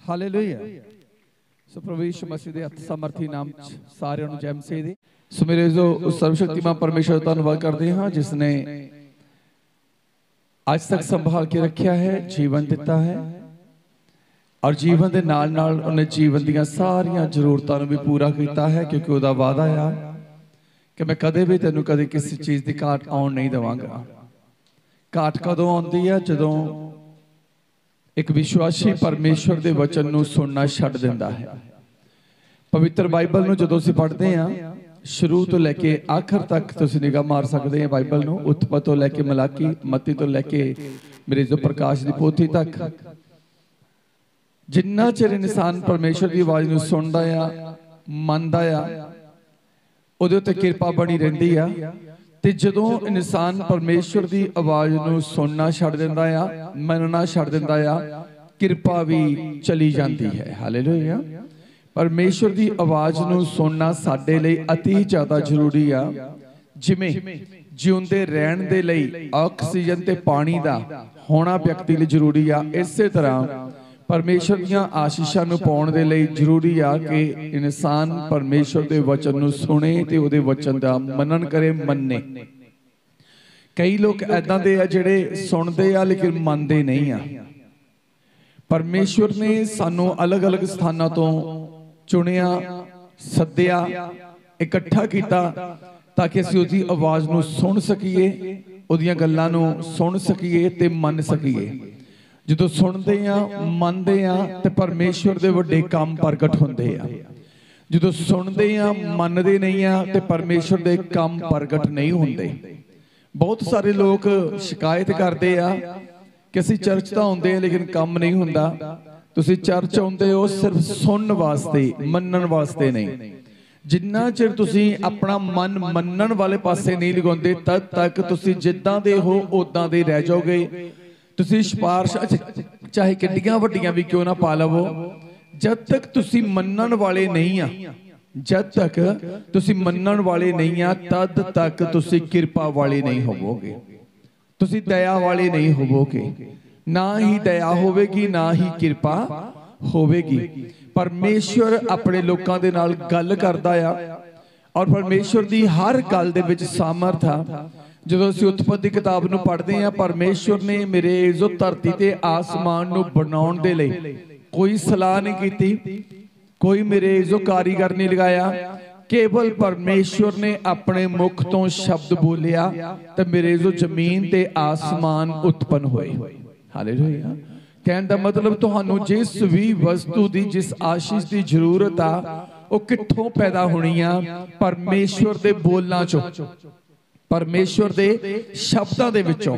Hallelujah. सो प्रभु यीशु मसीह दे हत्थ सामर्थी नाम सारिਆਂ ਨੂੰ ਜੈ ਮਸੀਹ ਦੀ। सो मेरे जो सर्वशक्तिमान परमेश्वर का धन्यवाद करते हैं जिसने आज तक संभाल के रखा है, जीवन दिता है और जीवन के नाल नाल उन्हें जीवन दी सारियां जरूरतों भी पूरा किया है, क्योंकि उसका वादा आ कि मैं कदे भी तेनों कदे किसी चीज़ की घाट आउण नहीं देवांगा। घाट कदों आउंदी है जदों एक विश्वासी परमेश्वर के वचन नूं सुनना छड्ड दिंदा है। पवित्र बाइबल नूं जदों असीं पढ़दे हां शुरू तो लैके आखिर तक तुसीं निगाह मार सकते हैं बाइबल नूं, उत्पत्ति तो लैके मलाकी, मत्ती तो लैके मेरे जो प्रकाश की पोथी तक, जिन्ना चिर इंसान परमेश्वर की आवाज़ नूं सुनदा आ, मनदा आ, उहदे उत्ते किरपा बनी रहिंदी आ। ते जदों इंसान परमेश्वर की आवाज़ नूं सुनना छड्ड दिंदा आ, मनना छड्ड दिंदा आ, किरपा भी चली जाती है। हालेलुया। परमेश्वर की आवाज़ नूं सुनना साडे लई अति ज़्यादा जरूरी आ। जिवें जिउंदे रहण दे लई ऑक्सीजन ते पानी दा होना व्यक्ति लई जरूरी आ, इसे तरह परमेश्वर दीआं आशीषां नूं पाउण दे लई जरूरी आ कि इंसान परमेश्वर दे वचन नूं सुणे ते उहदे वचन दा मनन करे, मन्ने। कई लोग ऐदां दे आ जिहड़े सुणदे आ लेकिन मनदे नहीं आ। परमेश्वर ने सानूं अलग अलग स्थानां तों चुनिया, सद्दिया, इकट्ठा किया ताकि असीं उसदी आवाज़ नूं सुन सकीए, उहदियां गल्लां नूं सुन सकीए ते मन सकीए। जदों सुनदे आ, मनदे आ ते परमेश्वर दे वड्डे काम प्रगट हुंदे आ। जदों सुनदे आ, मनदे नहीं आ ते परमेश्वर दे काम प्रगट नहीं हुंदे। बहुत सारे लोग शिकायत करते आ कि असीं चर्च तां आउंदे आ लेकिन काम नहीं हुंदा। तुसीं चर्च आउंदे हो सिर्फ सुनन वास्ते, मनन वास्ते नहीं। जिन्ना चिर तुसीं अपना मन मनन वाले पासे नहीं लगाउंदे तद तक तुसीं जिद्दां दे हो उदां दे रह जाओगे। तुसीं सिफारिशां चाहे किड्डियां वड्डियां भी क्यों ना पा लवो, जद तक तुसीं मनन वाले नहीं आ, जद तक तुसीं मनन वाले नहीं आ तद तक तुसीं किरपा वाले नहीं होवोगे, तुसीं दया वाले नहीं होवोगे। ना ही दया होवेगी ना ही किरपा होवेगी। परमेश्वर अपने लोगों के नाल गल करदा आ और परमेश्वर की हर गल दे विच सामर्थ आ। जदों असीं उत्पत्ति किताब नूं पढ़दे आ, परमेश्वर ने मेरे जो धरती ते आसमान नूं बनाउण दे लई कोई सलाह नहीं कीती, कोई मेरे जो कारीगर नहीं लगाया, केवल परमेश्वर ने अपने मुख तो शब्द बोलिया ते मेरे जो जमीन ते आसमान उत्पन्न होए। हालेलुया। कहने दा मतलब तुहानू जिस भी वस्तु की जिस आशीष की जरूरत आ वो कित्थों पैदा होनी आ? परमेश्वर दे बोलना चो, परमेश्वर दे शब्दां दे विचों।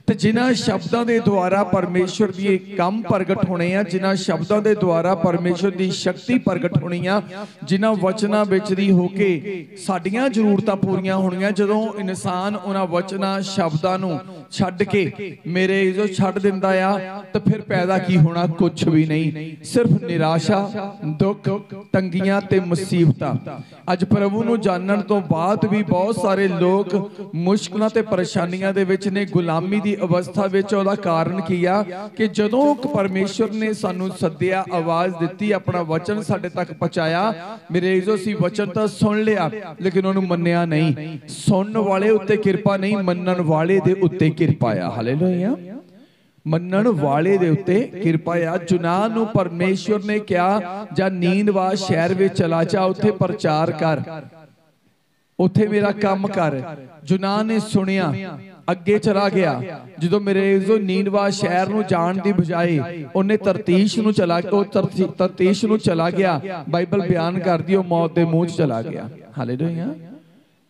ते जिन्हां शब्दां दे द्वारा परमेश्वर दी काम प्रगट होने आ, जिन्हां शब्दां दे द्वारा परमेश्वर दी शक्ति प्रगट होनी आ, जिन्हां वचनां विच दी होके साडीआं जरूरतां पूरीआं होणीआं। जदों इंसान उन्हां वचनां शब्दां नूं छड्ड के मेरे जो छड्ड दिंदा आ तो फिर पैदा की होना? कुछ भी नहीं, सिर्फ निराशा, दुख, तंगियां ते मुसीबतां। अज प्रभु नूं जानण तो बाद भी बहुत सारे लोग मुश्किलां ते परेशानियां दे विच ने, गुलामी दी अवस्था विच। ओहदा कारण की आ कि जदों परमेश्वर ने सानू सद्दिया, आवाज़ दित्ती, अपना वचन साडे तक पहुंचाया, मेरे जो असीं वचन तां सुन लिया लेकिन उहनूं मन्निया नहीं। सुनन वाले उत्ते किरपा नहीं, मनन वाले दे उत्ते किरपा आ। हालेलुया। मनन वाले दे उत्ते किरपा आ। जुनाह नूं परमेश्वर ने कहा जा नीनवा शहर विच चला जा, उत्थे प्रचार कर, उत्थे मेरा काम कर। जुनाह ने सुनिया, अगे चला गया। जो मेरे जो नीनवा शहर नूं जाण दी बजाए उन्हें तरतीश नूं चला, तरतीश नूं चला गया। बाइबल बयान कर दी मौत दे मुंह च चला गया। हालेलुया।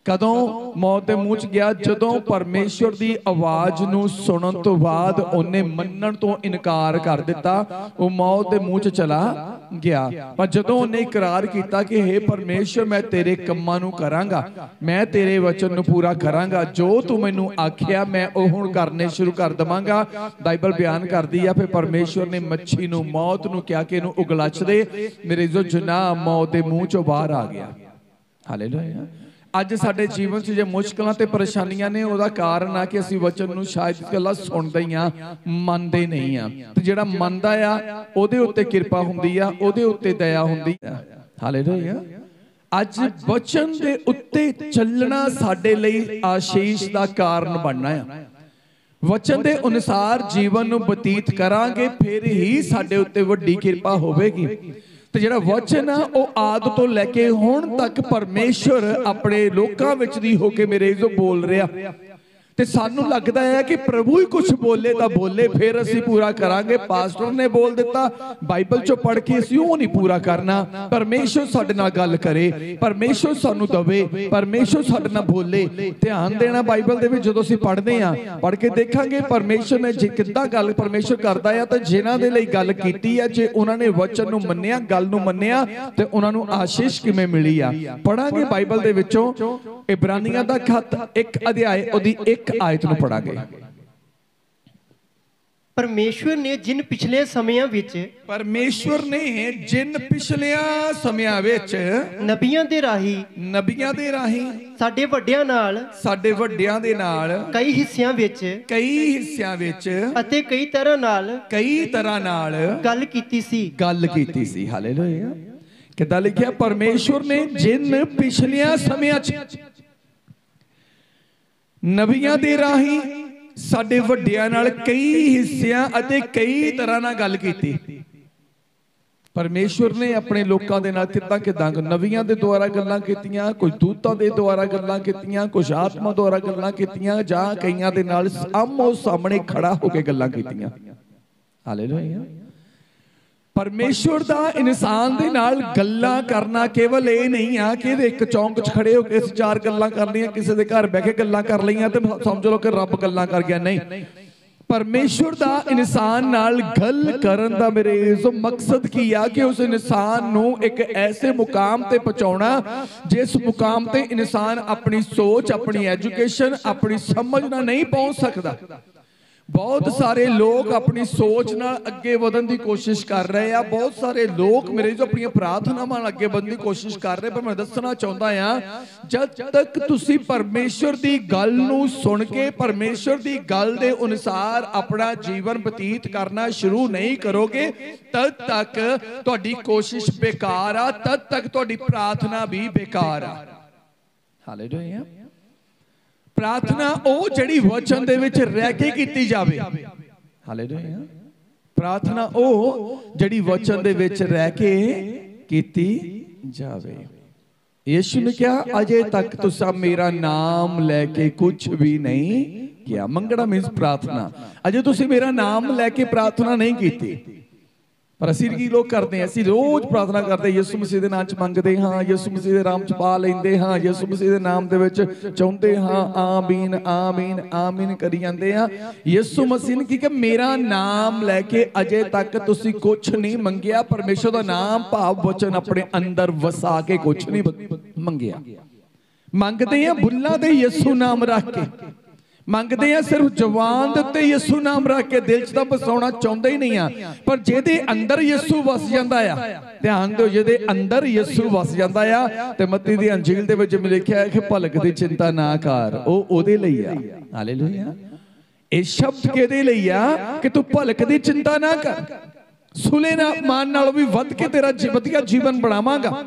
कदों मौत दे मुंह च गया? जदों परमेश्वर की आवाज़ नूं सुनन तो बाद उन्हें मनन तो इनकार कर दिता, वो मौत दे मुंह च चला गया। पर जदों उन्हें इकरार किया कि हे परमेश्वर मैं तेरे कम्मां नूं करांगा, मैं तेरे वचन नूं पूरा करांगा, जो तू मैनूं आखिया मैं ओह हुण करने शुरू कर देवांगा। बाइबल बयान करदी आ फिर परमेश्वर ने मच्छी नूं, मौत नूं कहा कि इहनूं उगलच दे। मेरे जो जुनाह मौत दे मुंह चों बाहर आ गया। हालेलुया। ਅੱਜ ਸਾਡੇ ਜੀਵਨ 'ਚ ਜੇ ਮੁਸ਼ਕਲਾਂ ਤੇ ਪਰੇਸ਼ਾਨੀਆਂ ਨੇ, ਉਹਦਾ ਕਾਰਨ ਆ ਕਿ ਅਸੀਂ ਵਚਨ ਨੂੰ ਸ਼ਾਇਦ ਇਕੱਲਾ ਸੁਣਦੇ ਹੀ ਆ, ਮੰਨਦੇ ਨਹੀਂ ਆ। ਤੇ ਜਿਹੜਾ ਮੰਨਦਾ ਆ ਉਹਦੇ ਉੱਤੇ ਕਿਰਪਾ ਹੁੰਦੀ ਆ, ਉਹਦੇ ਉੱਤੇ ਦਇਆ ਹੁੰਦੀ ਆ। ਹਾਲੇਲੂਇਆ। ਅੱਜ ਵਚਨ ਦੇ ਉੱਤੇ ਚੱਲਣਾ ਸਾਡੇ ਲਈ ਆਸ਼ੀਸ਼ ਦਾ ਕਾਰਨ ਬਣਨਾ ਆ। ਵਚਨ ਦੇ ਅਨੁਸਾਰ ਜੀਵਨ ਨੂੰ ਬਤੀਤ ਕਰਾਂਗੇ, ਫਿਰ ਹੀ ਸਾਡੇ ਉੱਤੇ ਵੱਡੀ ਕਿਰਪਾ ਹੋਵੇਗੀ। ਤੇ ਜਿਹੜਾ ਵਚਨ ਆ ਉਹ ਆਦ ਤੋਂ ਲੈ ਕੇ ਹੁਣ ਤੱਕ ਪਰਮੇਸ਼ਵਰ ਆਪਣੇ ਲੋਕਾਂ ਵਿੱਚ ਦੀ ਹੋ ਕੇ ਮੇਰੇ ਜੋ ਬੋਲ ਰਿਹਾ। ਤੇ ਸਾਨੂੰ ਲੱਗਦਾ ਹੈ ਕਿ ਪ੍ਰਭੂ ਹੀ ਕੁਝ ਬੋਲੇ ਤਾਂ ਬੋਲੇ, ਫਿਰ ਅਸੀਂ ਪੂਰਾ ਕਰਾਂਗੇ। ਪਾਸਟਰ ਨੇ ਬੋਲ ਦਿੱਤਾ, ਬਾਈਬਲ ਚੋਂ ਪੜ੍ਹ ਕੇ ਅਸੀਂ ਉਹ ਨਹੀਂ ਪੂਰਾ ਕਰਨਾ। ਪਰਮੇਸ਼ਵਰ ਸਾਡੇ ਨਾਲ ਗੱਲ ਕਰੇ, ਪਰਮੇਸ਼ਵਰ ਸਾਨੂੰ ਦਵੇ, ਪਰਮੇਸ਼ਵਰ ਸਾਡੇ ਨਾਲ ਬੋਲੇ। ਧਿਆਨ ਦੇਣਾ, ਬਾਈਬਲ ਦੇ ਵਿੱਚ ਜਦੋਂ ਅਸੀਂ ਪੜ੍ਹਦੇ ਹਾਂ, ਪੜ੍ਹ ਕੇ ਦੇਖਾਂਗੇ ਪਰਮੇਸ਼ਵਰ ਨੇ ਜੇ ਕਿੱਦਾਂ ਗੱਲ ਪਰਮੇਸ਼ਵਰ ਕਰਦਾ ਆ। ਤਾਂ ਜਿਨ੍ਹਾਂ ਦੇ ਲਈ ਗੱਲ ਕੀਤੀ ਆ, ਜੇ ਉਹਨਾਂ ਨੇ ਵਚਨ ਨੂੰ ਮੰਨਿਆ, ਗੱਲ ਨੂੰ ਮੰਨਿਆ, ਤੇ ਉਹਨਾਂ ਨੂੰ ਆਸ਼ੀਸ਼ ਕਿਵੇਂ ਮਿਲੀ ਆ। ਪੜਾਂਗੇ ਬਾਈਬਲ ਦੇ ਵਿੱਚੋਂ ਇਬਰਾਨੀਆਂ ਦਾ ਖੱਤ 1 ਅਧਿਆਇ ਉਹਦੀ 1 ਆਇਤ ਨੂੰ ਪੜਾਂਗੇ। ਪਰਮੇਸ਼ਵਰ ਨੇ ਜਿਨ ਪਿਛਲੇ ਸਮਿਆਂ ਵਿੱਚ ਸਮਿਆਂ ਵਿੱਚ ਨਬੀਆਂ ਦੇ ਰਾਹੀਂ ਸਾਡੇ ਵੱਡਿਆਂ ਦੇ ਨਾਲ ਕਈ ਹਿੱਸਿਆਂ ਵਿੱਚ ਅਤੇ ਕਈ ਤਰ੍ਹਾਂ ਨਾਲ ਗੱਲ ਕੀਤੀ ਸੀ। ਹਾਲੇਲੂਇਆ। ਕਿੱਦਾਂ ਲਿਖਿਆ? ਪਰਮੇਸ਼ਵਰ ਨੇ ਜਿਨ ਪਿਛਲਿਆਂ ਸਮਿਆਂ 'ਚ ਨਬੀਆਂ ਦੇ ਰਾਹੀਂ ਸਾਡੇ ਵੱਡਿਆਂ ਨਾਲ ਕਈ ਹਿੱਸਿਆਂ ਅਤੇ ਕਈ ਤਰ੍ਹਾਂ ਨਾਲ ਗੱਲ ਕੀਤੀ। ਪਰਮੇਸ਼ਵਰ ਨੇ ਆਪਣੇ ਲੋਕਾਂ ਦੇ ਨਾਲ ਕਿੱਦਾਂ ਨਬੀਆਂ ਦੇ ਦੁਆਰਾ ਗੱਲਾਂ ਕੀਤੀਆਂ, ਕੁਝ ਦੂਤਾਂ ਦੇ ਦੁਆਰਾ ਗੱਲਾਂ ਕੀਤੀਆਂ, ਕੁਝ ਆਤਮਾ ਦੁਆਰਾ ਗੱਲਾਂ ਕੀਤੀਆਂ, ਜਾਂ ਕਈਆਂ ਦੇ ਨਾਲ ਆਮੋ ਸਾਹਮਣੇ ਖੜਾ ਹੋ ਕੇ ਗੱਲਾਂ ਕੀਤੀਆਂ। ਹਾਲੇਲੂਇਆ। ਪਰਮੇਸ਼ਵਰ ਦਾ ਇਨਸਾਨ ਦੇ ਨਾਲ ਗੱਲਾਂ ਕਰਨਾ ਕੇਵਲ ਇਹ ਨਹੀਂ ਆ ਕਿ ਇਹਦੇ ਇੱਕ ਚੌਂਕ 'ਚ ਖੜੇ ਹੋ ਕੇ ਅਸੀਂ 4 ਗੱਲਾਂ ਕਰ ਲਈਆਂ, ਕਿਸੇ ਦੇ ਘਰ ਬਹਿ ਕੇ ਗੱਲਾਂ ਕਰ ਲਈਆਂ ਤੇ ਸਮਝ ਲਓ ਕਿ ਰੱਬ ਗੱਲਾਂ ਕਰ ਗਿਆ। ਨਹੀਂ, ਪਰਮੇਸ਼ਵਰ ਦਾ ਇਨਸਾਨ ਨਾਲ ਗੱਲ ਕਰਨ ਦਾ ਮੇਰੇ ਇਸ ਮਕਸਦ ਕੀ ਆ ਕਿ ਉਸ ਇਨਸਾਨ ਨੂੰ ਇੱਕ ਐਸੇ ਮੁਕਾਮ ਤੇ ਪਹੁੰਚਾਉਣਾ ਜਿਸ ਮੁਕਾਮ ਤੇ ਇਨਸਾਨ ਆਪਣੀ ਸੋਚ, ਆਪਣੀ ਐਜੂਕੇਸ਼ਨ, ਆਪਣੀ ਸਮਝ ਨਾਲ ਨਹੀਂ ਪਹੁੰਚ ਸਕਦਾ। ਬਹੁਤ ਸਾਰੇ ਲੋਕ ਆਪਣੀ ਸੋਚ ਨਾਲ ਅੱਗੇ ਵਧਣ ਦੀ ਕੋਸ਼ਿਸ਼ ਕਰ ਰਹੇ ਆ। ਬਹੁਤ ਸਾਰੇ ਲੋਕ ਮੇਰੇ ਜੋ ਆਪਣੀਆਂ ਪ੍ਰਾਰਥਨਾਵਾਂ ਨਾਲ ਅੱਗੇ ਵਧਣ ਦੀ ਕੋਸ਼ਿਸ਼ ਕਰ ਰਹੇ। ਪਰ ਮੈਂ ਦੱਸਣਾ ਚਾਹੁੰਦਾ ਆ, ਜਦ ਤੱਕ ਤੁਸੀਂ ਪਰਮੇਸ਼ਵਰ ਦੀ ਗੱਲ ਨੂੰ ਸੁਣ ਕੇ ਪਰਮੇਸ਼ਵਰ ਦੀ ਗੱਲ ਦੇ ਅਨੁਸਾਰ ਆਪਣਾ ਜੀਵਨ ਬਤੀਤ ਕਰਨਾ ਸ਼ੁਰੂ ਨਹੀਂ ਕਰੋਗੇ, ਤਦ ਤੱਕ ਤੁਹਾਡੀ ਕੋਸ਼ਿਸ਼ ਬੇਕਾਰ ਆ, ਤਦ ਤੱਕ ਤੁਹਾਡੀ ਪ੍ਰਾਰਥਨਾ ਵੀ ਬੇਕਾਰ ਆ। ਹਾਲੇਲੂਇਆ। ਪ੍ਰਾਰਥਨਾ ਉਹ ਜਿਹੜੀ ਵਚਨ ਦੇ ਵਿੱਚ ਰਹਿ ਕੇ ਕੀਤੀ ਜਾਵੇ। ਹਾਲੇਲੂਇਆ। ਪ੍ਰਾਰਥਨਾ ਉਹ ਜਿਹੜੀ ਵਚਨ ਦੇ ਵਿੱਚ ਰਹਿ ਕੇ ਕੀਤੀ ਜਾਵੇ। ਯਿਸੂ ਨੇ ਕਿਹਾ, ਅਜੇ ਤੱਕ ਤੁਸੀਂ ਮੇਰਾ ਨਾਮ ਲੈ ਕੇ ਕੁਝ ਵੀ ਨਹੀਂ ਕਿਹਾ। ਮੰਗਣਾ ਮੀਨਸ ਪ੍ਰਾਰਥਨਾ। ਅਜੇ ਤੁਸੀਂ ਮੇਰਾ ਨਾਮ ਲੈ ਕੇ ਪ੍ਰਾਰਥਨਾ ਨਹੀਂ ਕੀਤੀ। ਪਰ ਅਸੀਂ ਕੀ ਲੋਕ ਕਰਦੇ ਹਾਂ? ਅਸੀਂ ਰੋਜ਼ ਪ੍ਰਾਰਥਨਾ ਕਰਦੇ, ਯਿਸੂ ਮਸੀਹ ਦੇ ਨਾਮ 'ਚ ਮੰਗਦੇ ਹਾਂ, ਯਿਸੂ ਮਸੀਹ ਦੇ ਨਾਮ 'ਚ ਪਾ ਲੈਂਦੇ ਹਾਂ, ਯਿਸੂ ਮਸੀਹ ਦੇ ਨਾਮ ਦੇ ਵਿੱਚ ਚਾਹੁੰਦੇ ਹਾਂ, ਆਮੀਨ ਆਮੀਨ ਆਮੀਨ ਕਰੀ ਜਾਂਦੇ ਹਾਂ। ਯਿਸੂ ਮਸੀਹ ਨੇ ਕੀ ਕਿ ਮੇਰਾ ਨਾਮ ਲੈ ਕੇ ਅਜੇ ਤੱਕ ਤੁਸੀਂ ਕੁਝ ਨਹੀਂ ਮੰਗਿਆ। ਪਰਮੇਸ਼ਰ ਦਾ ਨਾਮ ਭਾਵ ਵਚਨ ਆਪਣੇ ਅੰਦਰ ਵਸਾ ਕੇ ਕੁਝ ਨਹੀਂ ਮੰਗਿਆ। ਮੰਗਦੇ ਆ ਬੁੱਲਾਂ ਤੇ ਯਿਸੂ ਨਾਮ ਰੱਖ ਕੇ, ਮੰਗਦੇ ਆ ਸਿਰਫ ਜ਼ੁਬਾਨ ਦੇ ਉੱਤੇ ਯਿਸੂ ਨਾਮ ਰੱਖ ਕੇ, ਦਿਲ 'ਚ ਤਾਂ ਵਸਾਉਣਾ ਚਾਹੁੰਦੇ ਹੀ ਨਹੀਂ ਆ। ਪਰ ਜਿਹਦੇ ਅੰਦਰ ਯਿਸੂ ਵਸ ਜਾਂਦਾ ਆ, ਧਿਆਨ ਦਿਓ, ਜਿਹਦੇ ਅੰਦਰ ਯਿਸੂ ਵਸ ਜਾਂਦਾ ਆ, ਤੇ ਮੱਤੀ ਦੀ ਅੰਜੀਲ ਦੇ ਵਿੱਚ ਲਿਖਿਆ ਹੈ ਕਿ ਭਲਕ ਦੀ ਚਿੰਤਾ ਨਾ ਕਰ, ਉਹ ਉਹਦੇ ਲਈ ਆ। ਹਾਲੇਲੂਇਆ। ਇਹ ਸ਼ਬਦ ਕਿਹਦੇ ਲਈ ਆ ਕਿ ਤੂੰ ਭਲਕ ਦੀ ਚਿੰਤਾ ਨਾ ਕਰ, ਸੁਲੇਮਾਨ ਨਾਲੋਂ ਵੀ ਵੱਧ ਕੇ ਤੇਰਾ ਵਧੀਆ ਜੀਵਨ ਬਣਾਵਾਂਗਾ।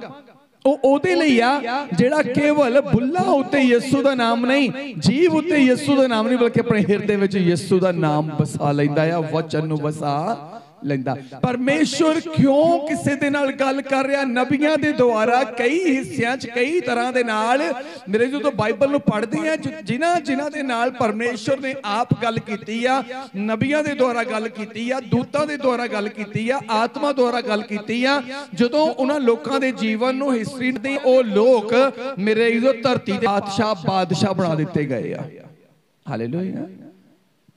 ਉਹ ਉਹਦੇ ਲਈ ਆ ਜਿਹੜਾ ਕੇਵਲ ਬੁੱਲਾਂ ਉੱਤੇ ਯਿਸੂ ਦਾ ਨਾਮ ਨਹੀਂ, ਜੀਵ ਉੱਤੇ ਯਿਸੂ ਦਾ ਨਾਮ ਨਹੀਂ, ਬਲਕਿ ਆਪਣੇ ਹਿਰਦੇ ਵਿੱਚ ਯਿਸੂ ਦਾ ਨਾਮ ਵਸਾ ਲੈਂਦਾ ਆ, ਵਚਨ ਨੂੰ ਵਸਾ ਲੈਂਦਾ। ਪਰਮੇਸ਼ਵਰ ਕਿਉਂ ਕਿਸੇ ਦੇ ਨਾਲ ਗੱਲ ਕਰ ਰਿਹਾ? ਨਬੀਆਂ ਦੇ ਦੁਆਰਾ ਕਈ ਹਿੱਸਿਆਂ 'ਚ ਕਈ ਤਰ੍ਹਾਂ ਦੇ ਨਾਲ। ਮੇਰੇ ਜਦੋਂ ਬਾਈਬਲ ਨੂੰ ਪੜ੍ਹਦੇ ਆ, ਜਿਨ੍ਹਾਂ ਦੇ ਨਾਲ ਪਰਮੇਸ਼ਵਰ ਨੇ ਆਪ ਗੱਲ ਕੀਤੀ ਆ, ਨਬੀਆਂ ਦੇ ਦੁਆਰਾ ਗੱਲ ਕੀਤੀ ਆ, ਦੂਤਾਂ ਦੇ ਦੁਆਰਾ ਗੱਲ ਕੀਤੀ ਆ, ਆਤਮਾ ਦੁਆਰਾ ਗੱਲ ਕੀਤੀ ਆ, ਜਦੋਂ ਉਹਨਾਂ ਲੋਕਾਂ ਦੇ ਜੀਵਨ ਨੂੰ ਹਿਸਟਰੀ ਦੇ ਉਹ ਲੋਕ ਮੇਰੇ ਜੋ ਧਰਤੀ ਦੇ ਬਾਦਸ਼ਾਹ ਬਣਾ ਦਿੱਤੇ ਗਏ ਆ। ਹਾਲੇਲੂਇਆ।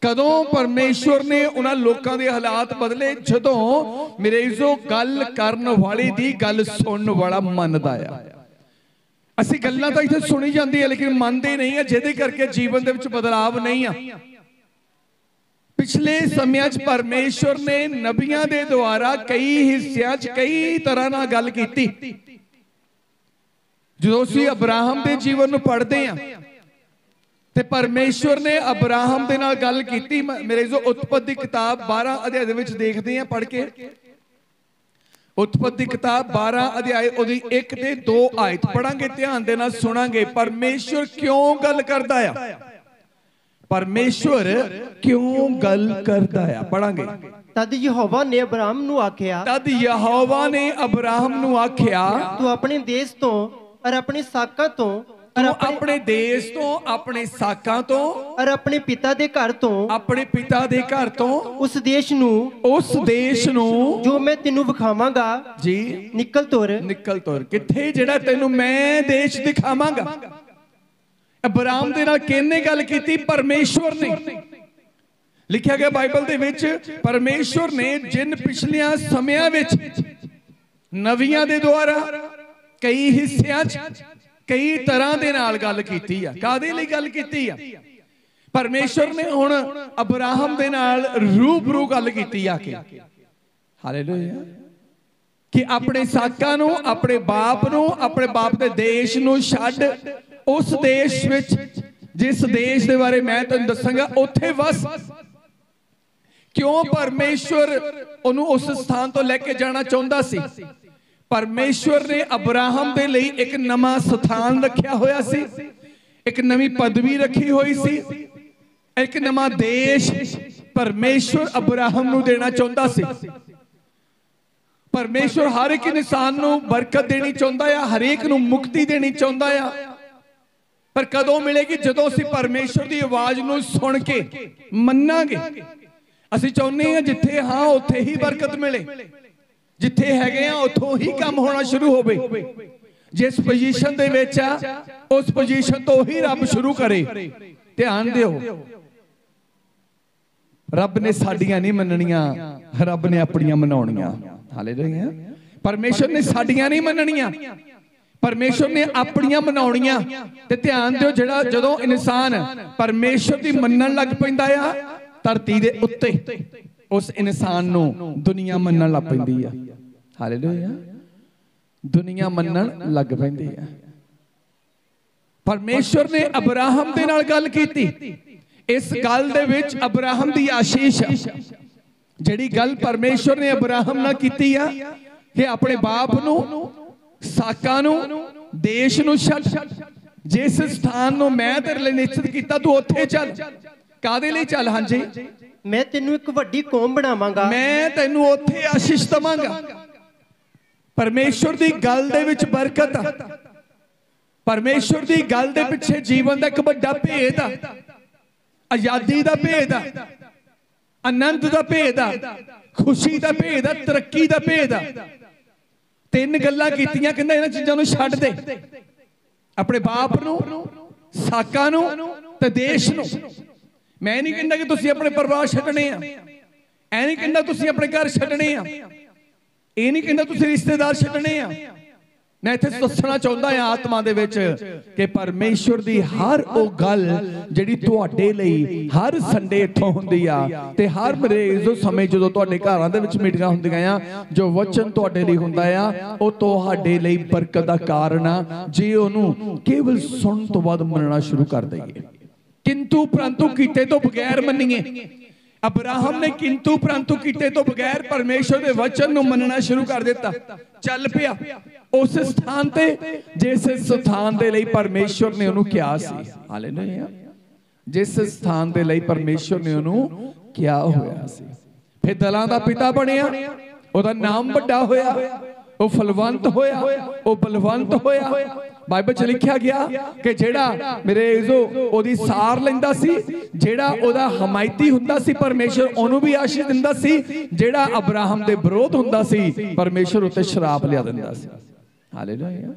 ਕਦੋਂ ਪਰਮੇਸ਼ਵਰ ਨੇ ਉਹਨਾਂ ਲੋਕਾਂ ਦੇ ਹਾਲਾਤ ਬਦਲੇ? ਜਦੋਂ ਮੇਰੇ ਜੋ ਗੱਲ ਕਰਨ ਵਾਲੇ ਦੀ ਗੱਲ ਸੁਣਨ ਵਾਲਾ ਮੰਨਦਾ ਆ। ਅਸੀਂ ਗੱਲਾਂ ਤਾਂ ਇੱਥੇ ਸੁਣੀ ਜਾਂਦੀ ਹੈ ਲੇਕਿਨ ਮੰਨਦੇ ਨਹੀਂ ਆ, ਜਿਹਦੇ ਕਰਕੇ ਜੀਵਨ ਦੇ ਵਿੱਚ ਬਦਲਾਵ ਨਹੀਂ ਆ। ਪਿਛਲੇ ਸਮਿਆਂ 'ਚ ਪਰਮੇਸ਼ਵਰ ਨੇ ਨਬੀਆਂ ਦੇ ਦੁਆਰਾ ਕਈ ਹਿੱਸਿਆਂ 'ਚ ਕਈ ਤਰ੍ਹਾਂ ਨਾਲ ਗੱਲ ਕੀਤੀ। ਜਦੋਂ ਅਸੀਂ ਅਬਰਾਹਮ ਦੇ ਜੀਵਨ ਨੂੰ ਪੜ੍ਹਦੇ ਹਾਂ ਤੇ ਪਰਮੇਸ਼ਵਰ ਨੇ ਅਬਰਾਹਮ ਦੇ ਨਾਲ ਗੱਲ ਕੀਤੀ। ਮੇਰੇ ਜੋ ਉਤਪਤ ਦੀ ਕਿਤਾਬ 12 ਅਧਿਆਇ ਦੇ ਵਿੱਚ ਦੇਖਦੇ ਹਾਂ ਪੜ੍ਹ ਕੇ, ਉਤਪਤ ਦੀ ਕਿਤਾਬ 12 ਅਧਿਆਇ ਉਹਦੀ 1 ਤੇ 2 ਆਇਤ ਪੜਾਂਗੇ, ਧਿਆਨ ਦੇ ਨਾਲ ਸੁਣਾਂਗੇ। ਪਰਮੇਸ਼ਵਰ ਕਿਉਂ ਗੱਲ ਕਰਦਾ ਆ, ਪਰਮੇਸ਼ਵਰ ਕਿਉਂ ਗੱਲ ਕਰਦਾ ਆ, ਪੜਾਂਗੇ। ਤਦ ਯਹੋਵਾ ਨੇ ਅਬਰਾਹਮ ਨੂੰ ਆਖਿਆ, ਤਦ ਯਹੋਵਾ ਨੇ ਅਬਰਾਹਮ ਨੂੰ ਆਖਿਆ, ਤੂੰ ਆਪਣੇ ਦੇਸ਼ ਤੋਂ ਔਰ ਆਪਣੇ ਸਾਕਾਂ ਤੋਂ, ਆਪਣੇ ਦੇਸ਼ ਤੋਂ, ਆਪਣੇ ਸਾਕਾਂ ਤੋਂ, ਔਰ ਆਪਣੇ ਪਿਤਾ ਦੇ ਘਰ ਤੋਂ, ਆਪਣੇ ਪਿਤਾ ਦੇ ਘਰ ਤੋਂ, ਉਸ ਦੇਸ਼ ਨੂੰ ਜੋ ਮੈਂ ਤੈਨੂੰ ਵਿਖਾਵਾਂਗਾ ਜੀ, ਨਿਕਲ ਤੁਰ। ਕਿੱਥੇ? ਜਿਹੜਾ ਤੈਨੂੰ ਮੈਂ ਦੇਸ਼ ਦਿਖਾਵਾਂਗਾ। ਅਬਰਾਹਮ ਦੇ ਨਾਲ ਕਿਹਨੇ ਗੱਲ ਕੀਤੀ? ਪਰਮੇਸ਼ਵਰ ਨੇ। ਲਿਖਿਆ ਗਿਆ ਬਾਈਬਲ ਦੇ ਵਿੱਚ, ਪਰਮੇਸ਼ਵਰ ਨੇ ਜਿਨ ਪਿਛਲੀਆਂ ਸਮਿਆਂ ਵਿੱਚ ਨਵੀਆਂ ਦੇ ਦੁਆਰਾ ਕਈ ਹਿੱਸਿਆਂ 'ਚ ਕਈ ਤਰ੍ਹਾਂ ਦੇ ਨਾਲ ਗੱਲ ਕੀਤੀ ਆ। ਕਾਹਦੇ ਲਈ ਗੱਲ ਕੀਤੀ ਆ? ਪਰਮੇਸ਼ਵਰ ਨੇ ਹੁਣ ਅਬਰਾਹਮ ਦੇ ਨਾਲ ਰੂਬਰੂ ਗੱਲ ਕੀਤੀ ਆ ਕੇ, ਹਾਲੇਲੂਇਆ, ਕਿ ਆਪਣੇ ਸਾਕਾਂ ਨੂੰ, ਆਪਣੇ ਬਾਪ ਨੂੰ, ਆਪਣੇ ਬਾਪ ਦੇ ਦੇਸ਼ ਨੂੰ ਛੱਡ ਉਸ ਦੇਸ਼ ਵਿੱਚ, ਜਿਸ ਦੇਸ਼ ਦੇ ਬਾਰੇ ਮੈਂ ਤੁਹਾਨੂੰ ਦੱਸਾਂਗਾ, ਉੱਥੇ ਵਸ। ਕਿਉਂ ਪਰਮੇਸ਼ਵਰ ਉਹਨੂੰ ਉਸ ਸਥਾਨ ਤੋਂ ਲੈ ਕੇ ਜਾਣਾ ਚਾਹੁੰਦਾ ਸੀ? ਪਰਮੇਸ਼ਵਰ ਨੇ ਅਬਰਾਹਮ ਦੇ ਲਈ ਇੱਕ ਨਵਾਂ ਸਥਾਨ ਰੱਖਿਆ ਹੋਇਆ ਸੀ, ਇੱਕ ਨਵੀਂ ਪਦਵੀ ਰੱਖੀ ਹੋਈ ਸੀ, ਇੱਕ ਨਵਾਂ ਦੇਸ਼ ਪਰਮੇਸ਼ਵਰ ਅਬਰਾਹਮ ਨੂੰ ਦੇਣਾ ਚਾਹੁੰਦਾ ਸੀ। ਪਰਮੇਸ਼ਵਰ ਹਰ ਇੱਕ ਇਨਸਾਨ ਨੂੰ ਬਰਕਤ ਦੇਣੀ ਚਾਹੁੰਦਾ ਆ, ਹਰੇਕ ਨੂੰ ਮੁਕਤੀ ਦੇਣੀ ਚਾਹੁੰਦਾ ਆ। ਪਰ ਕਦੋਂ ਮਿਲੇਗੀ? ਜਦੋਂ ਅਸੀਂ ਪਰਮੇਸ਼ਵਰ ਦੀ ਆਵਾਜ਼ ਨੂੰ ਸੁਣ ਕੇ ਮੰਨਾਂਗੇ। ਅਸੀਂ ਚਾਹੁੰਦੇ ਹਾਂ ਜਿੱਥੇ ਹਾਂ ਉੱਥੇ ਹੀ ਬਰਕਤ ਮਿਲੇ, ਜਿੱਥੇ ਹੈਗੇ ਆ ਉੱਥੋਂ ਹੀ ਕੰਮ ਹੋਣਾ ਸ਼ੁਰੂ ਹੋਵੇ। ਜਿਸ ਪੋਜੀਸ਼ਨ ਦੇ ਵਿੱਚ ਆ ਉਸ ਪੋਜੀਸ਼ਨ ਤੋਂ ਹੀ ਰੱਬ ਸ਼ੁਰੂ ਕਰੇ। ਧਿਆਨ ਦਿਓ, ਰੱਬ ਨੇ ਸਾਡੀਆਂ ਨਹੀਂ ਮੰਨਣੀਆਂ, ਰੱਬ ਨੇ ਆਪਣੀਆਂ ਮਨਾਉਣੀਆਂ। ਹਾਲੇਲੂਇਆ। ਪਰਮੇਸ਼ਰ ਨੇ ਸਾਡੀਆਂ ਨਹੀਂ ਮੰਨਣੀਆਂ, ਪਰਮੇਸ਼ਰ ਨੇ ਆਪਣੀਆਂ ਮਨਾਉਣੀਆਂ। ਤੇ ਧਿਆਨ ਦਿਓ, ਜਿਹੜਾ ਜਦੋਂ ਇਨਸਾਨ ਪਰਮੇਸ਼ਰ ਦੀ ਮੰਨਣ ਲੱਗ ਪੈਂਦਾ ਆ, ਧਰਤੀ ਦੇ ਉੱਤੇ ਉਸ ਇਨਸਾਨ ਨੂੰ ਦੁਨੀਆ ਮੰਨਣ ਲੱਗ ਪੈਂਦੀ ਆ। ਹਾਲੇਲੂਇਆ। ਦੁਨੀਆ ਮੰਨਣ ਲੱਗ ਪੈਂਦੀ ਆ। ਪਰਮੇਸ਼ਰ ਨੇ ਅਬਰਾਹਮ ਦੇ ਨਾਲ ਗੱਲ ਕੀਤੀ। ਇਸ ਗੱਲ ਦੇ ਵਿੱਚ ਅਬਰਾਹਮ ਦੀ ਆਸ਼ੀਸ਼ ਆ। ਜਿਹੜੀ ਗੱਲ ਪਰਮੇਸ਼ਰ ਨੇ ਅਬਰਾਹਮ ਨਾਲ ਕੀਤੀ ਆ ਕਿ ਆਪਣੇ ਬਾਪ ਨੂੰ, ਸਾਕਾਂ ਨੂੰ, ਦੇਸ਼ ਨੂੰ ਛੱਡ, ਜਿਸ ਸਥਾਨ ਨੂੰ ਮੈਂ ਤੇਰੇ ਲਈ ਨਿਸ਼ਚਿਤ ਕੀਤਾ ਤੂੰ ਉੱਥੇ ਚੱਲ। ਕਾਹਦੇ ਲਈ ਚੱਲ? ਹਾਂਜੀ, ਮੈਂ ਤੈਨੂੰ ਇੱਕ ਵੱਡੀ ਕੌਮ ਬਣਾਵਾਂਗਾ, ਮੈਂ ਤੈਨੂੰ ਉੱਥੇ ਆਸ਼ੀਸ਼ ਦਵਾਂਗਾ। ਪਰਮੇਸ਼ਰ ਦੀ ਗੱਲ ਦੇ ਵਿੱਚ ਬਰਕਤ ਆ। ਪਰਮੇਸ਼ਰ ਦੀ ਗੱਲ ਦੇ ਪਿੱਛੇ ਜੀਵਨ ਦਾ ਇੱਕ ਵੱਡਾ ਭੇਦ ਆ, ਆਜ਼ਾਦੀ ਦਾ ਭੇਦ ਆ, ਆਨੰਦ ਦਾ ਭੇਦ ਆ, ਖੁਸ਼ੀ ਦਾ ਭੇਦ ਆ, ਤਰੱਕੀ ਦਾ ਭੇਦ ਆ। ਤਿੰਨ ਗੱਲਾਂ ਕੀਤੀਆਂ, ਕਹਿੰਦਾ ਇਹਨਾਂ ਚੀਜ਼ਾਂ ਨੂੰ ਛੱਡ ਦੇ, ਆਪਣੇ ਬਾਪ ਨੂੰ, ਸਾਕਾਂ ਨੂੰ ਤੇ ਦੇਸ਼ ਨੂੰ। ਮੈਂ ਨਹੀਂ ਕਹਿੰਦਾ ਕਿ ਤੁਸੀਂ ਆਪਣੇ ਪਰਿਵਾਰ ਛੱਡਣੇ ਆ, ਐ ਨਹੀਂ ਕਹਿੰਦਾ ਤੁਸੀਂ ਆਪਣੇ ਘਰ ਛੱਡਣੇ ਆ, ਇਹ ਨਹੀਂ ਕਹਿੰਦਾ ਤੁਸੀਂ ਰਿਸ਼ਤੇਦਾਰ ਛੱਡਣੇ ਆ। ਮੈਂ ਇੱਥੇ ਦੱਸਣਾ ਚਾਹੁੰਦਾ ਹਾਂ ਆਤਮਾ ਦੇ ਵਿੱਚ ਕਿ ਪਰਮੇਸ਼ਵਰ ਦੀ ਹਰ ਉਹ ਗੱਲ ਜਿਹੜੀ ਤੁਹਾਡੇ ਲਈ ਹਰ ਸੰਡੇ ਇੱਥੋਂ ਹੁੰਦੀ ਆ, ਤੇ ਹਰ ਮਰੇਜ਼ ਸਮੇਂ ਜਦੋਂ ਤੁਹਾਡੇ ਘਰਾਂ ਦੇ ਵਿੱਚ ਮੀਟਿੰਗਾਂ ਹੁੰਦੀਆਂ ਆ, ਜੋ ਵਚਨ ਤੁਹਾਡੇ ਲਈ ਹੁੰਦਾ ਆ, ਉਹ ਤੁਹਾਡੇ ਲਈ ਬਰਕਤ ਦਾ ਕਾਰਨ ਆ, ਜੇ ਉਹਨੂੰ ਕੇਵਲ ਸੁਣਨ ਤੋਂ ਬਾਅਦ ਮੰਨਣਾ ਸ਼ੁਰੂ ਕਰ ਦਈਏ। ਕਿੰਤੂ ਪ੍ਰੰਤੂ ਕੀਤੇ ਤੋਂ ਬਗੈਰ ਮੰਨੀਏ। ਅਬਰਾਹਮ ਨੇ ਕਿੰਤੂ ਪ੍ਰੰਤੂ ਕੀਤੇ ਤੋਂ ਬਗੈਰ ਪਰਮੇਸ਼ਰ ਦੇ ਵਚਨ ਨੂੰ ਮੰਨਣਾ ਸ਼ੁਰੂ ਕਰ ਦਿੱਤਾ। ਚੱਲ ਪਿਆ ਉਸ ਸਥਾਨ ਤੇ ਜਿਸ ਸਥਾਨ ਦੇ ਲਈ ਪਰਮੇਸ਼ਰ ਨੇ ਉਹਨੂੰ ਕਿਹਾ ਸੀ। ਹਾਲੇਲੂਇਆ। ਜਿਸ ਸਥਾਨ ਦੇ ਲਈ ਪਰਮੇਸ਼ਰ ਨੇ ਉਹਨੂੰ ਕਿਹਾ ਹੋਇਆ ਸੀ। ਫਿਰ ਦਲਾਂ ਦਾ ਪਿਤਾ ਬਣਿਆ, ਉਹਦਾ ਨਾਮ ਵੱਡਾ ਹੋਇਆ, ਉਹ ਫਲਵੰਤ ਹੋਇਆ, ਉਹ ਬਲਵੰਤ ਹੋਇਆ। ਬਾਈਬਲ 'ਚ ਲਿਖਿਆ ਗਿਆ ਕਿ ਜਿਹੜਾ ਮੇਰੇ ਉਹਦੀ ਸਾਰ ਲੈਂਦਾ ਸੀ, ਜਿਹੜਾ ਉਹਦਾ ਹਮਾਇਤੀ ਹੁੰਦਾ ਸੀ, ਪਰਮੇਸ਼ਰ ਉਹਨੂੰ ਵੀ ਆਸ਼ੀਸ਼ ਦਿੰਦਾ ਸੀ। ਜਿਹੜਾ ਅਬਰਾਹਮ ਦੇ ਵਿਰੋਧ ਹੁੰਦਾ ਸੀ, ਪਰਮੇਸ਼ਰ ਉੱਤੇ ਸ਼ਰਾਪ ਲਿਆ ਦਿੰਦਾ ਸੀ। ਹਾਲੇਲੂਇਆ।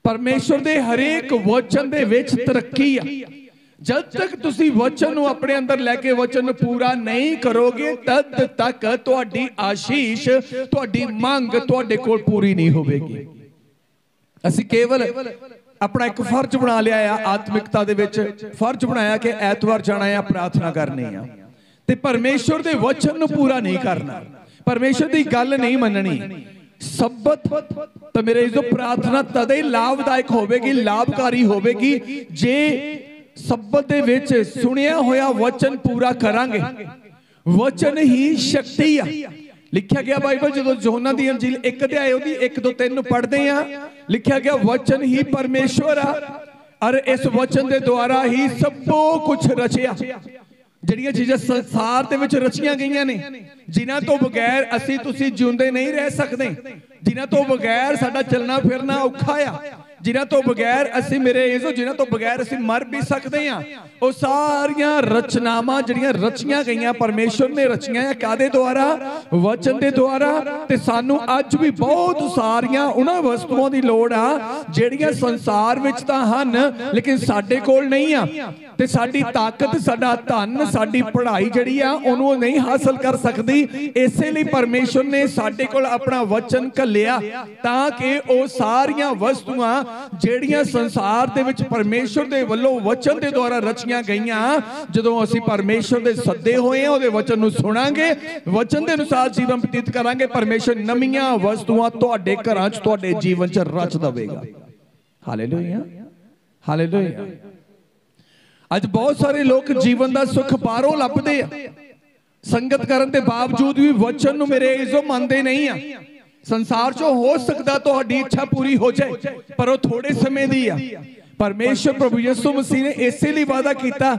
ਪਰਮੇਸ਼ਰ ਦੇ ਹਰੇਕ ਵਚਨ ਦੇ ਵਿੱਚ ਤਰੱਕੀ ਆ। ਜਦ ਤੱਕ ਤੁਸੀਂ ਵਚਨ ਨੂੰ ਆਪਣੇ ਅੰਦਰ ਲੈ ਕੇ ਵਚਨ ਨੂੰ ਪੂਰਾ ਨਹੀਂ ਕਰੋਗੇ, ਤਦ ਤੱਕ ਤੁਹਾਡੀ ਆਸ਼ੀਸ਼, ਤੁਹਾਡੀ ਮੰਗ ਤੁਹਾਡੇ ਕੋਲ ਪੂਰੀ ਨਹੀਂ ਹੋਵੇਗੀ। ਅਸੀਂ ਕੇਵਲ ਆਪਣਾ ਇੱਕ ਫਰਜ਼ ਬਣਾ ਲਿਆ ਆ, ਆਤਮਿਕਤਾ ਦੇ ਵਿੱਚ ਫਰਜ਼ ਬਣਾਇਆ ਕਿ ਐਤਵਾਰ ਜਾਣਾ ਆ, ਪ੍ਰਾਰਥਨਾ ਕਰਨੀ ਆ, ਤੇ ਪਰਮੇਸ਼ਰ ਦੇ ਵਚਨ ਨੂੰ ਪੂਰਾ ਨਹੀਂ ਕਰਨਾ, ਪਰਮੇਸ਼ਰ ਦੀ ਗੱਲ ਨਹੀਂ ਮੰਨਣੀ। ਸਬਤ ਤਾਂ ਮੇਰੇ ਜੋ ਪ੍ਰਾਰਥਨਾ ਤਦੇ ਲਾਭਦਾਇਕ ਹੋਵੇਗੀ, ਲਾਭਕਾਰੀ ਹੋਵੇਗੀ ਜੇ ਸਬਤ ਦੇ ਵਿੱਚ ਸੁਣਿਆ ਹੋਇਆ ਵਚਨ ਪੂਰਾ ਕਰਾਂਗੇ। ਵਚਨ ਹੀ ਸ਼ਕਤੀ ਆ। लिखा गया बाइबल जो यूहन्ना दी अंजील 1 अध्याय ओदी 1 2 3 पढ़ते हैं, लिखा गया वचन ही परमेश्वर आ और इस वचन के द्वारा ही सब कुछ रचिया। ਜਿਹੜੀਆਂ ਚੀਜ਼ਾਂ ਸੰਸਾਰ ਦੇ ਵਿੱਚ ਰਚੀਆਂ ਗਈਆਂ ਨੇ, ਜਿਨ੍ਹਾਂ ਤੋਂ ਬਗੈਰ ਅਸੀਂ ਤੁਸੀਂ ਜਿਉਂਦੇ ਨਹੀਂ ਰਹਿ ਸਕਦੇ, ਜਿਨ੍ਹਾਂ ਤੋਂ ਬਗੈਰ ਸਾਡਾ ਚੱਲਣਾ ਫਿਰਨਾ ਔਖਾ ਆ, ਜਿਨ੍ਹਾਂ ਤੋਂ ਬਗੈਰ ਅਸੀਂ ਮੇਰੇ ਇਜ਼ੋ ਜਿਨ੍ਹਾਂ ਤੋਂ ਬਗੈਰ ਅਸੀਂ ਮਰ ਵੀ ਸਕਦੇ ਆ, ਉਹ ਸਾਰੀਆਂ ਰਚਨਾਵਾਂ ਜਿਹੜੀਆਂ ਰਚੀਆਂ ਗਈਆਂ ਪਰਮੇਸ਼ਰ ਨੇ ਰਚੀਆਂ ਆ। ਕਾਦੇ ਦੁਆਰਾ? ਵਚਨ ਦੇ ਦੁਆਰਾ। ਤੇ ਸਾਨੂੰ ਅੱਜ ਵੀ ਬਹੁਤ ਸਾਰੀਆਂ ਉਹਨਾਂ ਵਸਤੂਆਂ ਦੀ ਲੋੜ ਆ ਜਿਹੜੀਆਂ ਸੰਸਾਰ ਵਿੱਚ ਤਾਂ ਹਨ ਲੇਕਿਨ ਸਾਡੇ ਕੋਲ ਨਹੀਂ ਆ। ਤੇ ਸਾਡੀ ਤਾਕਤ, ਸਾਡਾ ਧਨ, ਸਾਡੀ ਪੜ੍ਹਾਈ ਜਿਹੜੀ ਆ ਉਹਨੂੰ ਨਹੀਂ ਹਾਸਲ ਕਰ ਸਕਦੀ। ਇਸੇ ਲਈ ਪਰਮੇਸ਼ਰ ਨੇ ਸਾਡੇ ਕੋਲ ਆਪਣਾ ਵਚਨ ਘੱਲਿਆ ਤਾਂ ਕਿ ਉਹ ਸਾਰੀਆਂ ਵਸਤੂਆਂ ਜਿਹੜੀਆਂ ਸੰਸਾਰ ਦੇ ਵਿੱਚ ਪਰਮੇਸ਼ਰ ਦੇ ਵੱਲੋਂ ਵਚਨ ਦੇ ਦੁਆਰਾ ਰਚੀਆਂ ਗਈਆਂ, ਜਦੋਂ ਅਸੀਂ ਪਰਮੇਸ਼ਰ ਦੇ ਸੱਦੇ ਹੋਏ ਆ, ਉਹਦੇ ਵਚਨ ਨੂੰ ਸੁਣਾਂਗੇ, ਵਚਨ ਦੇ ਅਨੁਸਾਰ ਜੀਵਨ ਬਤੀਤ ਕਰਾਂਗੇ, ਪਰਮੇਸ਼ਰ ਨਵੀਆਂ ਵਸਤੂਆਂ ਤੁਹਾਡੇ ਘਰਾਂ 'ਚ ਤੁਹਾਡੇ ਜੀਵਨ 'ਚ ਰਚ ਦੇਵੇਗਾ। Hallelujah, hallelujah. ਅੱਜ ਬਹੁਤ ਸਾਰੇ ਲੋਕ ਜੀਵਨ ਦਾ ਸੁੱਖ ਬਾਹਰੋਂ ਲੱਭਦੇ ਆ, ਸੰਗਤ ਕਰਨ ਦੇ ਬਾਵਜੂਦ ਵੀ ਵਚਨ ਨੂੰ ਮੇਰੇ ਇਜ਼ੋ ਮੰਨਦੇ ਨਹੀਂ ਆ। ਸੰਸਾਰ 'ਚੋਂ ਹੋ ਸਕਦਾ ਤੁਹਾਡੀ ਇੱਛਾ ਪੂਰੀ ਹੋ ਜਾਏ ਪਰ ਉਹ ਥੋੜੇ ਸਮੇਂ ਦੀ ਆ। परमेश्वर प्रभु यीशु मसीह ने इसे लिए वादा किया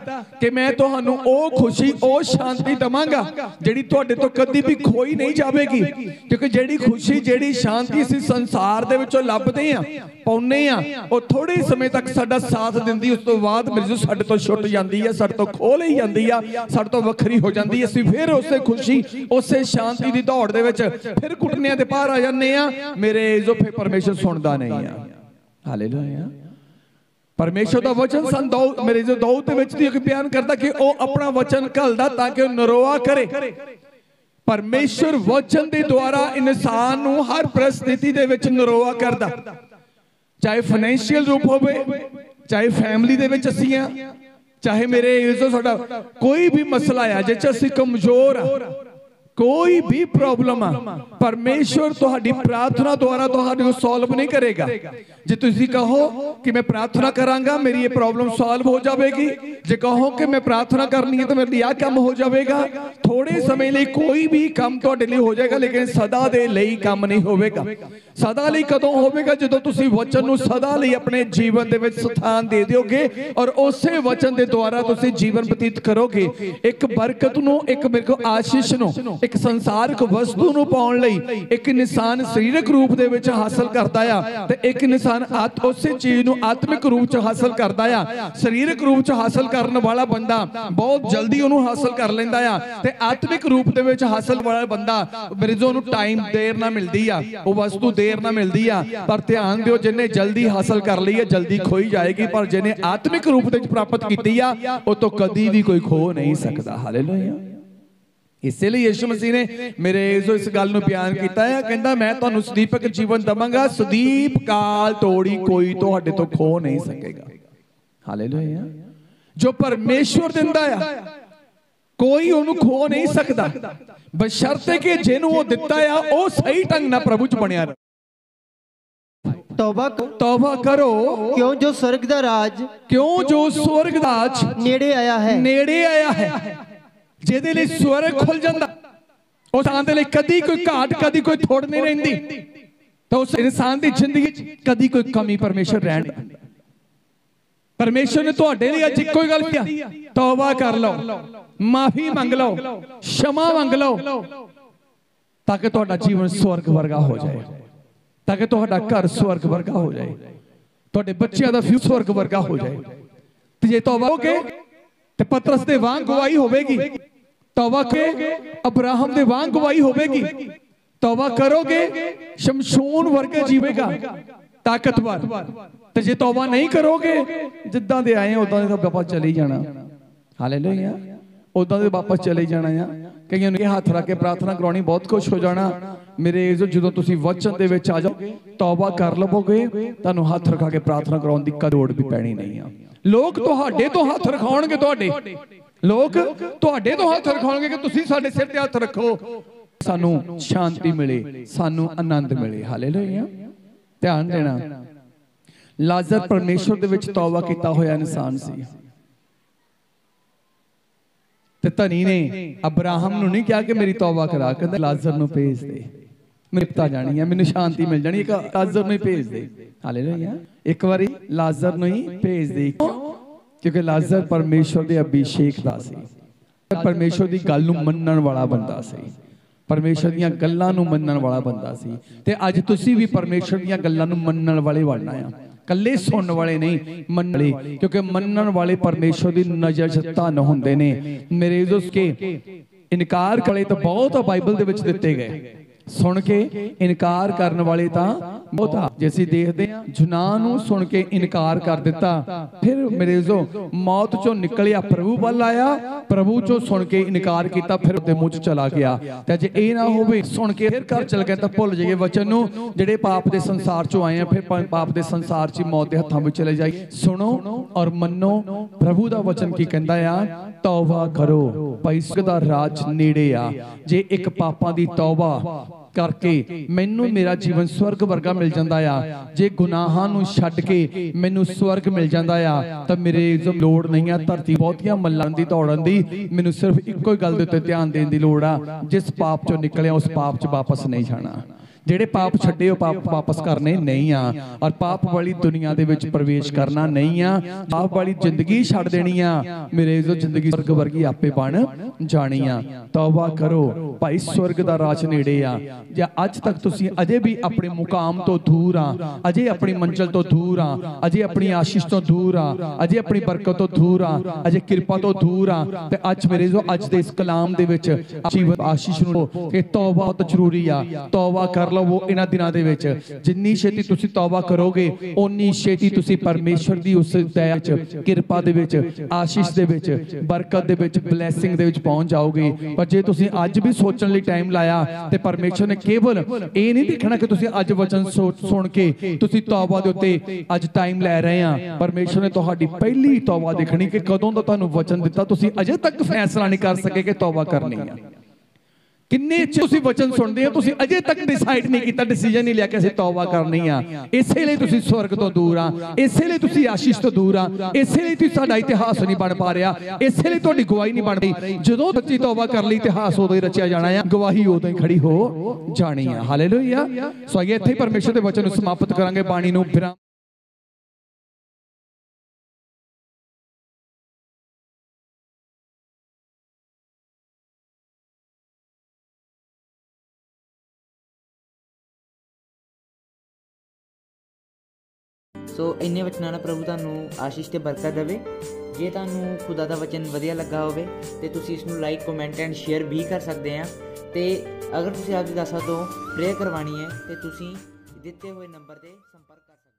कि मैं तुहानू ओ खुशी ओ शांति दवांगा जिहड़ी तुहाडे तो कदी भी खोई नहीं जाएगी, क्योंकि जिहड़ी खुशी जिहड़ी शांति असीं संसार दे विचों लभदे आ पाउने आ ओ थोड़े समय तक साडा साथ दिंदी, उस तो बाद मेरे जो साडे तो छुट जांदी है, साडे तो खो लई जांदी आ, साडे तो वखरी हो जांदी है। असीं फिर उसे खुशी उसे शांति दी दौड़ दे विच फिर घुटनियां दे पार आ जांदे आ। मेरे जो फिर परमेश्वर सुनदा नहीं आ। हालेलुया। परमेश्वर का वचन सन मेरे जो दाऊद बयान करता कि वो अपना वचन घलदा ताकि नरोआ करे। परमेश्वर वचन के द्वारा इंसान नूं हर परिस्थिति दे विच नरोआ करदा, चाहे फाइनैशियल रूप होवे, चाहे फैमिली दे विच असीं आ, चाहे मेरे जो साडा कोई भी मसला आ जिस च असीं कमजोर आ, कोई भी प्रॉब्लम आ, परमेश्वर तुहाडी प्रार्थना द्वारा तुहाडे सॉल्व नहीं करेगा। जे तुसीं कहो कि मैं प्रार्थना करांगा मेरी ये प्रॉब्लम सॉल्व हो जाएगी, जे कहो कि मैं प्रार्थना करनी है तो मेरे लिए आ काम हो जाएगा, थोड़े समय लिए कोई भी काम तुहाडे लिए हो जाएगा, लेकिन सदा दे लई काम नहीं होवेगा। सदा लई कदों होवेगा? जदों तुसीं वचन नूं सदा लई अपने जीवन दे विच स्थान दे दिओगे और उसे वचन दे द्वारा तुसीं जीवन बतीत करोगे। एक बरकत नूं, एक मेरे को आशीष नूं, एक संसारिक वस्तु नूं पाउण लई एक इंसान शरीरक रूप दे विच हासिल करदा आ ते एक इंसान उसे चीज नूं आत्मिक रूप च हासिल करदा आ। शरीरक रूप च हासिल करन वाला बंदा बहुत जल्दी उहनूं हासिल कर लैंदा आ ते आत्मिक रूप दे विच हासिल वाला बंदा मेरे जो उहनूं टाइम देर ना मिलदी आ, वो वस्तु देर ना मिलदी आ। पर ध्यान दिओ, जिन्हें जल्दी हासिल कर लई है जल्दी खोई जाएगी, पर जिन्हें आत्मिक रूप दे प्राप्त कीती आ वो तो कदी भी कोई खो नहीं सकदा। हालेलुया। इसलिए यीशु मसीह ने मेरे जो इस गल नूं बयान कीता है, कहंदा मैं तुहानूं सदीपक जीवन दवांगा, सदीप काल तोड़ी कोई तुहाडे तो खो नहीं सकेगा। हालेलुया। जो परमेश्वर दिंदा है कोई उहनूं खो नहीं सकदा, बशर्ते कि जिहनूं वो दित्ता है वो सही ढंग नाल प्रभु च बणिया रहे। तौबा करो क्यों जो स्वर्ग दा राज, क्यों जो स्वर्ग दा राज नेड़े आया है, नेड़े आया है। ਜਿਹਦੇ ਲਈ ਸਵਰਗ ਖੁੱਲ ਜਾਂਦਾ ਉਸ ਥਾਂ ਦੇ ਲਈ ਕਦੀ ਕੋਈ ਘਾਟ ਕਦੀ ਕੋਈ ਥੋੜ ਨਹੀਂ ਰਹਿੰਦੀ, ਤਾਂ ਉਸ ਇਨਸਾਨ ਦੀ ਜ਼ਿੰਦਗੀ 'ਚ ਕਦੀ ਕੋਈ ਕਮੀ ਪਰਮੇਸ਼ਰ ਰਹਿਣ ਨਹੀਂ ਦਿੰਦਾ। ਪਰਮੇਸ਼ਰ ਨੇ ਤੁਹਾਡੇ ਲਈ ਅੱਜ ਇੱਕੋ ਹੀ ਗੱਲ ਕੀਤੀ, ਤੌਬਾ ਕਰ ਲਓ, ਮਾਫੀ ਮੰਗ ਲਓ, क्षमा ਮੰਗ ਲਓ, ਤਾਂ ਕਿ ਤੁਹਾਡਾ ਜੀਵਨ ਸਵਰਗ ਵਰਗਾ ਹੋ ਜਾਏ, ਤਾਂ ਕਿ ਤੁਹਾਡਾ ਘਰ ਸਵਰਗ ਵਰਗਾ ਹੋ ਜਾਏ, ਤੁਹਾਡੇ ਬੱਚਿਆਂ ਦਾ ਫਿਊਚਰ ਸਵਰਗ ਵਰਗਾ ਹੋ ਜਾਏ। ਤੇ ਜੇ ਤੌਬਾ ਹੋਗੇ ਤੇ ਪਤਰਸ ਦੇ ਵਾਂਗ ਗਵਾਹੀ ਹੋਵੇਗੀ, तौबा के अब्राहम दे वांग गवाही होवेगी, तौबा करोगे शमशून वर्गा जीवेगा ताकतवर। ते जे तौबा नहीं करोगे जिद्दां दे आए उदां दे वापस चले जाना। हालेलुया। उदां दे वापस चले जाना आ। कईयां नूं हाथ रख के प्रार्थना कराउणी बहुत खुश हो जाना। मेरे जो तुसीं वचन दे विच आ जाओ, तौबा कर लवोगे, तुहानूं हाथ रखा के प्रार्थना कराउण दी कदोड़ भी पैणी नहीं आ। लोग तुहाडे तो हाथ रखाउणगे, तुहाडे लोग तुहाडे तो हाथ रखाउणगे कि तुसीं साडे सिर ते हाथ रखो। सानू शांति मिले, सानू आनंद मिले। हालेलुया। ध्यान देना, लाजर परमेश्वर दे विच तौबा कीता होया इंसान सी। ते धनी ने अब्राहम नूं नहीं कहा कि मेरी तौबा करा, कहंदा लाजर नूं भेज दे, मृपता जानी है, मैनूं शांति मिल जानी है, लाजर नूं ही भेज दे। हालेलुया। एक बारी लाजर नूं ही भेज दे, क्योंकि लाजर परमेश्वर दे अभिषेक दा सी, परमेश्वर दी गल नूं मन्नण वाला बंदा सी, परमेश्वर दीयां गल्लां नूं मन्नण वाला बंदा सी। ते अज तुसीं भी परमेश्वर दीयां गल्लां नूं मन्नण वाले बनना आ, कल्ले सुनने वाले नहीं, मनण वाले, क्योंकि मनण वाले परमेश्वर की नज़र च धन होंदे ने। मेरे उसके इनकार वाले तो बहुत बाइबल दे विच दिते गए, सुन के इनकार करने वाले तो बहुत। जे असीं देखदे हां जुनाह नूं सुन के इनकार कर दिता, फिर मेरे जो मौत चों निकलिया प्रभु वल आया, प्रभु चों सुन के इनकार किया, फिर उहदे मुंह च चला गया। ते जे इह ना होवे सुन के फिर घर चल गए तो भुल जाइए वचन नूं, जिहड़े पाप दे संसार चों आए हैं, फिर पाप दे संसार च मौत दे हत्थां विच चले जाइए। सुनो और मन्नो, प्रभु दा वचन की कहंदा आ, तौबा करो भाई स्वर्ग दा राज नेड़े आ। जे एक पापां दी तौबा करके मैनू मेरा जीवन स्वर्ग वर्गा मिल जाता आ, जे गुनाहां नूं छड्ड के मैनू स्वर्ग मिल जाता आ, तो मेरे जो लोड़ नहीं है धरती बहुतियां मल्लां दी दौड़न दी, मैनू सिर्फ इक्को ही गल दे उत्ते ध्यान देने की लोड़ आ, जिस पाप चों निकलिया उस पाप च वापस नहीं जाना। जेड़े पाप छड्डे पाप वापस करने नहीं आ, और पाप वाली दुनिया दे विच प्रवेश करना नहीं आ, पाप वाली जिंदगी छड्ड देनी आ, मेरे जो जिंदगी स्वर्ग वर्गी आपे बन जानी आ। तौबा करो भाई स्वर्ग दा राज नेड़े आ। जे अज तक तुसीं अजे भी अपने मुकाम तो दूर आ, अजे अपनी मंजिल तो दूर आ, अजे अपनी आशीष तो दूर आ, अजे अपनी बरकत तो दूर आ, अजे कृपा तो दूर आ, ते अज मेरे जो अज दे इस कलाम दे विच जीवन आशीष नूं कि तौबा बहुत जरूरी आ। तौबा कर वो इन्हां दिनां दे विच जिन्नी छेती तुसीं तौबा करोगे उन्नी छेती तुसीं परमेश्वर दी उस दया विच, कृपा दे विच, आशीष दे विच, बरकत दे विच, ब्लैसिंग दे विच पहुंच जाओगे। पर जे तुसीं अज भी सोचण लई टाइम लाया ते परमेश्वर ने केवल ये नहीं देखना कि तुसीं अज वचन सुन के तुसीं तौबा दे उत्ते अज टाइम लै रहे हैं, परमेश्वर ने तुहाडी पहली तौबा देखनी कि कदों दा तुहानूं वचन दिता, तुसीं अजे तक फैसला नहीं कर सके कि तौबा करनी है। किन्ने तुसीं वचन सुनदे हो, तुसीं अजे तक डिसाइड नहीं किया, डिसीजन नहीं लिया कि असीं तौबा करनी आ। इसे लिए तुसीं स्वर्ग तो दूर आ, इसे लिए तुसीं आशीष तो दूर आ, इसे लिए तुसीं साडा इतिहास नहीं बन पा रहा, इसे लिए तुहाडी गवाही नहीं बन रही। जदों सच्ची तौबा कर लई इतिहास उदों ही रचिया जाना है, गवाही उदों ही खड़ी हो जानी है। हालेलुया। सो आइए इत्थे परमेश्वर दे वचन नूं समाप्त करांगे, बाणी नूं विराम। सो इन्ने वचनां नाल प्रभु तुहानूं आशीष ते बरकत देवे। जे तुहानूं खुदा दा वचन वधिया लगा होवे ते तुसीं इसनूं लाइक कमेंट एंड शेयर भी कर सकते हैं। ते अगर तुसीं आपदी दासा तो प्रेयर करवानी है ते तुसीं दिते हुए नंबर ते संपर्क कर सकते हैं।